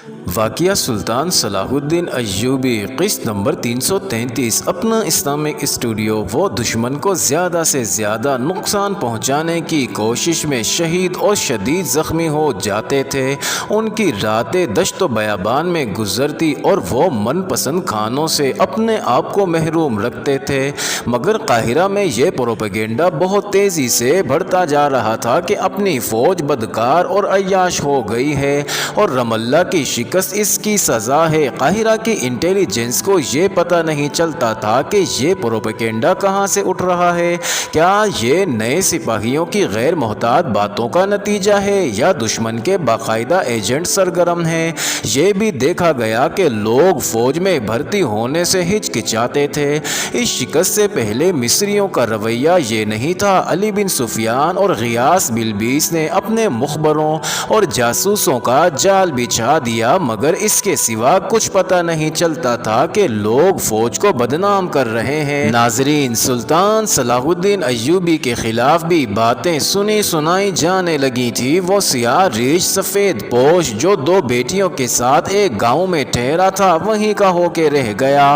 واقعہ سلطان صلاح الدین ایوبی قسط نمبر 333۔ اپنا اسلامک اسٹوڈیو۔ وہ دشمن کو زیادہ سے زیادہ نقصان پہنچانے کی کوشش میں شہید اور شدید زخمی ہو جاتے تھے۔ ان کی راتیں دشت و بیابان میں گزرتی اور وہ من پسند کھانوں سے اپنے آپ کو محروم رکھتے تھے، مگر قاہرہ میں یہ پروپیگنڈا بہت تیزی سے بڑھتا جا رہا تھا کہ اپنی فوج بدکار اور عیاش ہو گئی ہے اور رام اللہ کی شکست اس کی سزا ہے۔ قاہرہ کی انٹیلیجنس کو یہ پتہ نہیں چلتا تھا کہ یہ پروپیگنڈا کہاں سے اٹھ رہا ہے۔ کیا یہ نئے سپاہیوں کی غیر محتاط باتوں کا نتیجہ ہے یا دشمن کے باقاعدہ ایجنٹ سرگرم ہیں؟ یہ بھی دیکھا گیا کہ لوگ فوج میں بھرتی ہونے سے ہچکچاتے تھے۔ اس شکست سے پہلے مصریوں کا رویہ یہ نہیں تھا۔ علی بن سفیان اور غیاث بلبیس نے اپنے مخبروں اور جاسوسوں کا جال بچھا دیا، مگر اس کے سوا کچھ پتہ نہیں چلتا تھا کہ لوگ فوج کو بدنام کر رہے ہیں۔ ناظرین، سلطان صلاح الدین ایوبی کے خلاف بھی باتیں سنی سنائی جانے لگی تھی۔ وہ سیاہ ریش سفید پوش جو دو بیٹیوں کے ساتھ ایک گاؤں میں ٹھہرا تھا وہیں کا ہو کے رہ گیا۔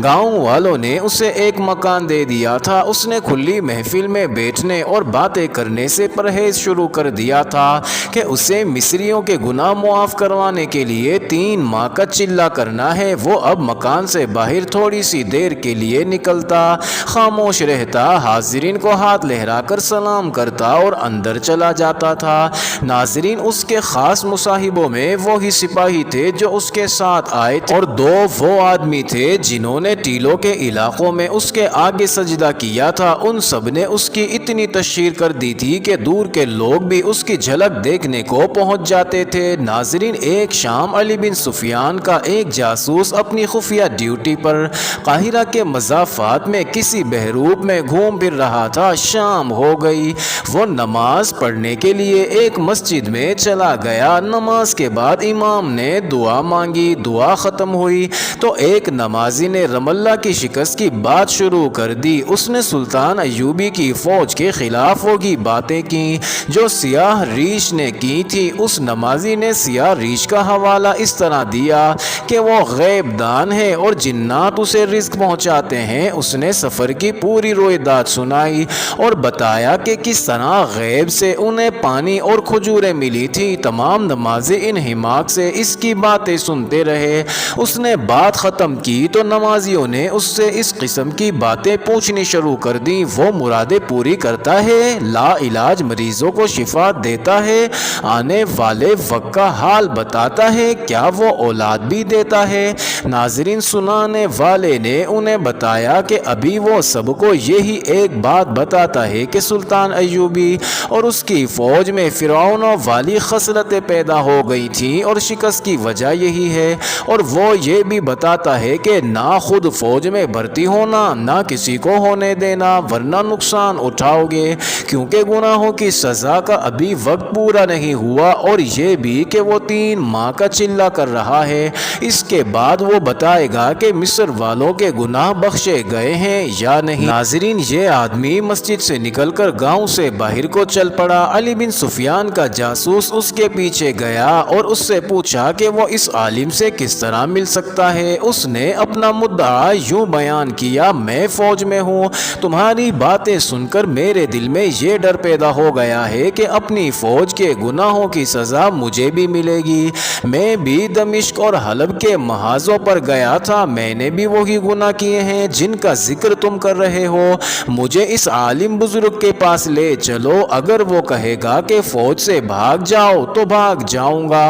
گاؤں والوں نے اسے ایک مکان دے دیا تھا۔ اس نے کھلی محفل میں بیٹھنے اور باتیں کرنے سے پرہیز شروع کر دیا تھا کہ اسے مصریوں کے گناہ معاف کروانے کے لیے 3 ماہ کا چلہ کرنا ہے۔ وہ اب مکان سے باہر تھوڑی سی دیر کے لیے نکلتا، خاموش رہتا، حاضرین کو ہاتھ لہرا کر سلام کرتا اور اندر چلا جاتا تھا۔ ناظرین، اس کے خاص مصاحبوں میں وہی سپاہی تھے جو اس کے ساتھ آئے تھے اور 2 وہ آدمی تھے جنہوں نے ٹیلوں کے علاقوں میں اس کے آگے سجدہ کیا تھا۔ ان سب نے اس کی اتنی تشہیر کر دی تھی کہ دور کے لوگ بھی اس کی جھلک دیکھنے کو پہنچ جاتے تھے۔ ناظرین، ایک شام علی بن سفیان کا ایک جاسوس اپنی خفیہ ڈیوٹی پر قاہرہ کے مضافات میں کسی بحیرہ میں گھوم پھر رہا تھا۔ شام ہو گئی، وہ نماز پڑھنے کے لیے ایک مسجد میں چلا گیا۔ نماز کے بعد امام نے دعا مانگی، دعا ختم ہوئی تو ایک نمازی نے رام اللہ کی شکست کی بات شروع کر دی۔ اس نے سلطان ایوبی کی فوج کے خلاف وہی باتیں کی جو سیاہ ریش نے کی تھی۔ اس نمازی نے سیاہ ریش کا حوالہ اس طرح دیا کہ وہ غیب دان ہے اور جنات اسے رزق پہنچاتے ہیں۔ اس نے سفر کی پوری روایت سنائی اور بتایا کہ کس طرح غیب سے انہیں پانی اور کھجوریں ملی تھی۔ تمام نمازی انہماک سے اس کی باتیں سنتے رہے۔ اس نے بات ختم کی تو نمازیوں نے اس سے اس قسم کی باتیں پوچھنی شروع کر دیں۔ وہ مرادیں پوری کرتا ہے، لا علاج مریضوں کو شفا دیتا ہے، آنے والے وقت کا حال بتاتا ہے، کیا وہ اولاد بھی دیتا ہے؟ ناظرین، سنانے والے نے انہیں بتایا کہ ابھی وہ سب کو یہی ایک بات بتاتا ہے کہ سلطان ایوبی اور اس کی فوج میں فرعونوں والی خصلتیں پیدا ہو گئی تھیں اور شکست کی وجہ یہی ہے، اور وہ یہ بھی بتاتا ہے کہ نہ خود فوج میں بھرتی ہونا نہ کسی کو ہونے دینا، ورنہ نقصان اٹھاؤ گے، کیونکہ گناہوں کی سزا کا ابھی وقت پورا نہیں ہوا، اور یہ بھی کہ وہ 3 ماہ کا چلہ کر رہا ہے۔ اس کے بعد وہ بتائے گا کہ مصر والوں کے گناہ بخشے گئے ہیں یا نہیں۔ ناظرین، یہ آدمی مسجد سے نکل کر گاؤں سے باہر کو چل پڑا۔ علی بن سفیان کا جاسوس اس کے پیچھے گیا اور اس سے پوچھا کہ وہ اس عالم سے کس طرح مل سکتا ہے۔ اس نے اپنا مدعا یوں بیان کیا، میں فوج میں ہوں، تمہاری باتیں سن کر میرے دل میں یہ ڈر پیدا ہو گیا ہے کہ اپنی فوج کے گناہوں کی سزا مجھے بھی ملے گی۔ میں بھی دمشق اور حلب کے محاذوں پر گیا تھا، میں نے بھی وہی گناہ کیے ہیں جن کا ذکر تم کر رہے ہو۔ مجھے اس عالم بزرگ کے پاس لے چلو، اگر وہ کہے گا کہ فوج سے بھاگ جاؤ تو بھاگ جاؤں گا،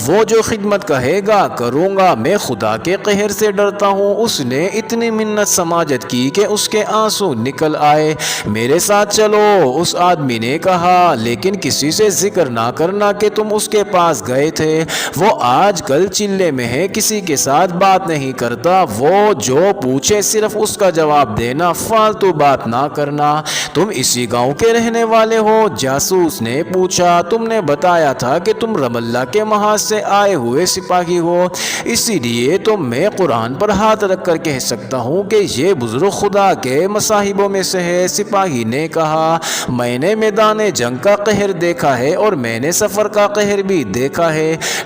وہ جو خدمت کہے گا کروں گا، میں خدا کے قہر سے ڈرتا ہوں۔ اس نے اتنی منت سماجت کی کہ اس کے آنسو نکل آئے۔ میرے ساتھ چلو، اس آدمی نے کہا، لیکن کسی سے ذکر نہ کرنا کہ تم اس کے پاس گئے تھے، وہ آج کل چلے میں ہے، کسی کے ساتھ بات نہیں کرتا، وہ جو پوچھے صرف اس کا جواب دینا، فالتو بات نہ کرنا۔ تم اسی گاؤں کے رہنے والے ہو؟ جاسوس نے پوچھا۔ تم نے بتایا تھا کہ تم رام اللہ کے محاذ سے آئے ہوئے سپاہی ہو، اسی لیے تو میں قرآن پر ہاتھ رکھ کر کہہ سکتا ہوں کہ یہ بزرگ خدا کے مصاحبوں میں سے ہے۔ سپاہی نے کہا، میں نے میدان جنگ کا قہر دیکھا ہے اور میں نے سفر کا قہر بھی دیکھا ہے،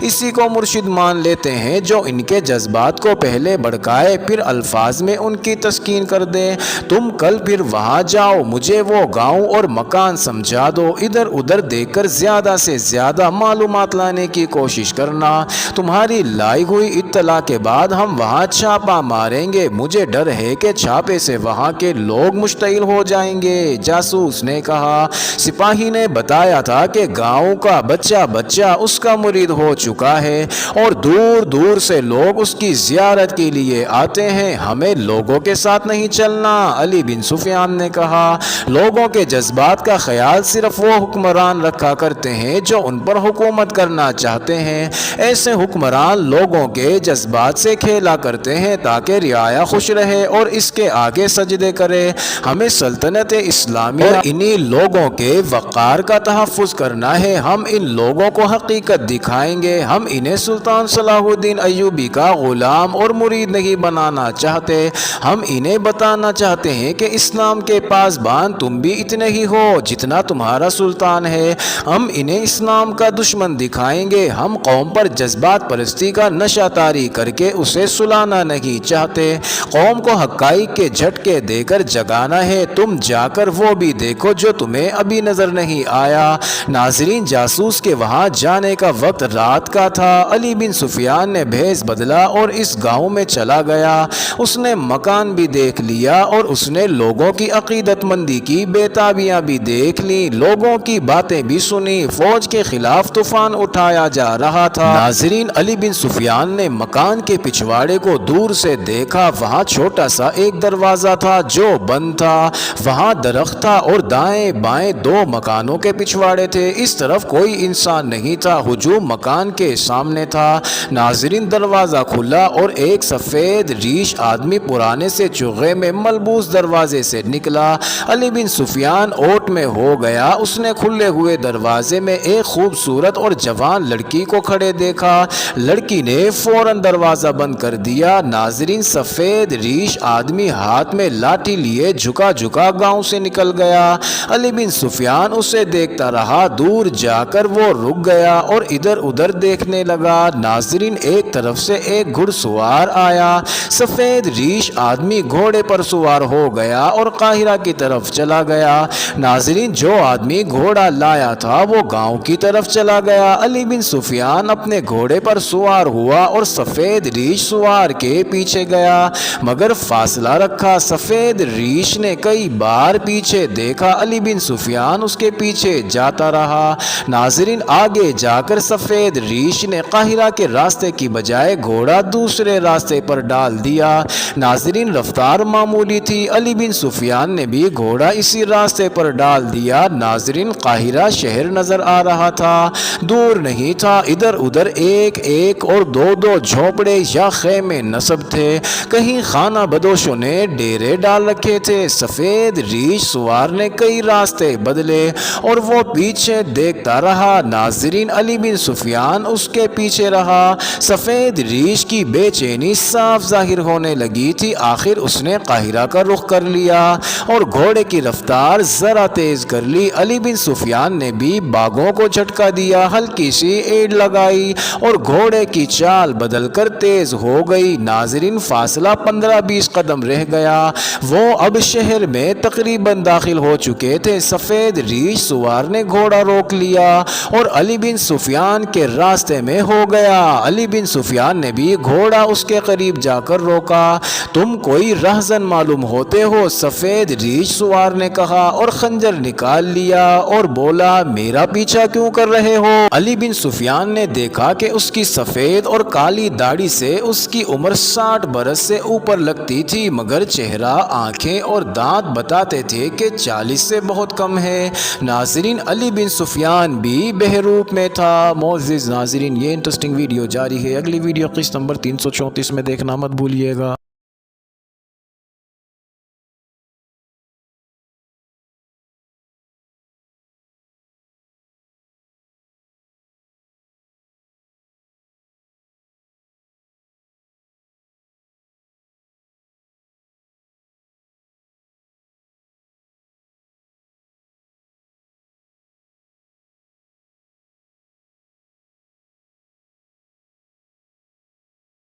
اسی کو مرشد مان لیتے ہیں جو ان کے جذبات کو پہلے بھڑکائے پھر الفاظ میں ان کی تسکین کر دے۔ تم کل پھر وہاں جاؤ، مجھے وہ گاؤں اور مکان سمجھا دو، ادھر ادھر دیکھ کر زیادہ سے زیادہ معلومات لانے کی کوشش کرنا، تمہاری لائی ہوئی اطلاع کے بعد ہم وہاں چھاپا ماریں گے، مجھے ڈر ہے کہ چھاپے سے وہاں کے لوگ مشتعل ہو جائیں گے۔ جاسوس نے کہا، سپاہی نے بتایا تھا کہ گاؤں کا بچہ بچہ اس کا مرید ہو چکا ہے اور دور دور سے لوگ اس کی زیارت کے لیے آتے ہیں، ہمیں لوگوں کے ساتھ نہیں چلنا۔ علی بن سفیان نے کہا، لوگوں کے جذبات کا خیال صرف وہ حکمران رکھا کرتے ہیں جو ان پر حکومت کرنا چاہتے ہیں، ایسے حکمران لوگوں کے جذبات سے کھیلا کرتے ہیں تاکہ رعایا خوش رہے اور اس کے آگے سجدے کرے۔ ہمیں سلطنت اسلامیہ اور انہی لوگوں کے وقار کا تحفظ کرنا ہے، ہم ان لوگوں کو حقیقت دکھائیں گے، ہم انہیں سلطان صلاح الدین ایوبی کا غلام اور مرید نہیں بنانا چاہتے، ہم انہیں بتانا چاہتے ہیں کہ اسلام کے پاسبان تم بھی اتنے ہی ہو جتنا تمہارا سلطان ہے، ہم انہیں اسلام کا دشمن دکھائیں گے، ہم قوم پر جذبات پرستی کا نشہ طاری کر کے اسے سلانا نہیں چاہتے، قوم کو حقائق کے جھٹکے دے کر جگانا ہے، تم جا کر وہ بھی دیکھو جو تمہیں ابھی نظر نہیں آیا۔ ناظرین، جاسوس کے وہاں جانے کا وقت رات کا تھا۔ علی بن سفیان نے بھیس بدلا اور اس گاؤں میں چلا گیا، اس نے مکان بھی دیکھ لیا اور اس نے لوگوں کی عقیدت مندی کی بےتابیاں بھی دیکھ لیں، لوگوں کی باتیں بھی سنی، فوج کے خلاف طوفان اٹھایا جا رہا تھا۔ ناظرین، علی بن سفیان نے مکان کے پچھواڑے کو دور سے دیکھا، وہاں چھوٹا سا ایک دروازہ تھا جو بند تھا، وہاں درخت تھا اور دائیں بائیں دو مکانوں کے پچھواڑے تھے، اس طرف کوئی انسان نہیں تھا، ہجوم مکان کے سامنے تھا۔ ناظرین، دروازہ کھلا اور ایک سفید ریش آدمی پرانے سے چوغے میں ملبوس دروازے سے نکلا۔ علی بن سفیان اوٹ میں ہو گیا، اس نے کھلے ہوئے دروازے میں ایک خوبصورت اور جوان لڑکی کو کھڑے دیکھا، لڑکی نے فوراً دروازہ بند کر دیا۔ ناظرین، سفید ریش آدمی ہاتھ میں لاٹھی لیے جھکا جھکا گاؤں سے نکل گیا، علی بن سفیان اسے دیکھتا رہا، دور جا کر وہ رک گیا اور ادھر ادھر دیکھنے لگا۔ ناظرین، ایک طرف سے ایک گھڑ سوار آیا، سفید ریش آدمی گھوڑے پر سوار ہو گیا اور قاہرہ کی طرف چلا گیا۔ ناظرین، جو آدمی گھوڑا لایا تھا وہ گاؤں کی طرف چلا گیا، علی بن سفیان اپنے گھوڑے پر سوار ہوا اور سفید ریش سوار کے پیچھے گیا، مگر فاصلہ رکھا، سفید ریش نے کئی بار پیچھے دیکھا، علی بن سفیان اس کے پیچھے جاتا رہا۔ ناظرین، آگے جا کر سفید ریش نے قاہرہ کے راستے کی بجائے گھوڑا دوسرے راستے پر ڈال دیا۔ ناظرین، رفتار معمولی تھی، علی بن سفیان نے بھی گھوڑا اسی راستے پر ڈال دیا۔ ناظرین، قاہرہ شہر نظر آ رہا تھا، دور نہیں تھا، ادھر ادھر ایک ایک اور دو دو جھونپڑے یا خیمے نصب تھے، کہیں خانہ بدوشوں نے ڈیرے ڈال رکھے تھے۔ سفید ریش سوار نے کئی راستے بدلے اور وہ پیچھے دیکھتا رہا۔ ناظرین، علی بن سفیان اس کے پیچھے رہا، سفید ریش کی بے چینی صاف ظاہر ہونے لگی تھی، آخر اس نے قاہرہ کا رخ کر لیا اور گھوڑے کی رفتار ذرا تیز کر لی۔ علی بن سفیان نے بھی باغوں کو جھٹکا دیا، ہلکی سی ایڑ لگائی اور گھوڑے کی چال بدل کر تیز ہو گئی۔ ناظرین، فاصلہ 15-20 قدم رہ گیا، وہ اب شہر میں تقریباً داخل ہو چکے تھے۔ سفید ریش سوار نے گھوڑا روک لیا اور علی بن سفیان کے راستے میں ہو گیا، علی بن سفیان نے بھی گھوڑا اس کے قریب جا کر روکا۔ تم کوئی رہزن معلوم ہوتے ہو، سفید ریش سوار نے کہا اور خنجر نکال لیا اور بولا، میرا پیچھا کیوں کر رہے ہو؟ علی بن سفیان نے دیکھا کہ اس کی سفید اور کالی داڑھی سے اس کی عمر 60 برس سے اوپر لگتی تھی، مگر چہرہ، آنکھیں اور دانت بتاتے تھے کہ 40 سے بہت کم ہے۔ ناظرین، علی بن سفیان بھی بہروپ میں تھا۔ معزز ناظرین، یہ انٹرسٹنگ ویڈیو جاری ہے، اگلی ویڈیو قسط نمبر 334 میں دیکھنا مت بھولیے گا۔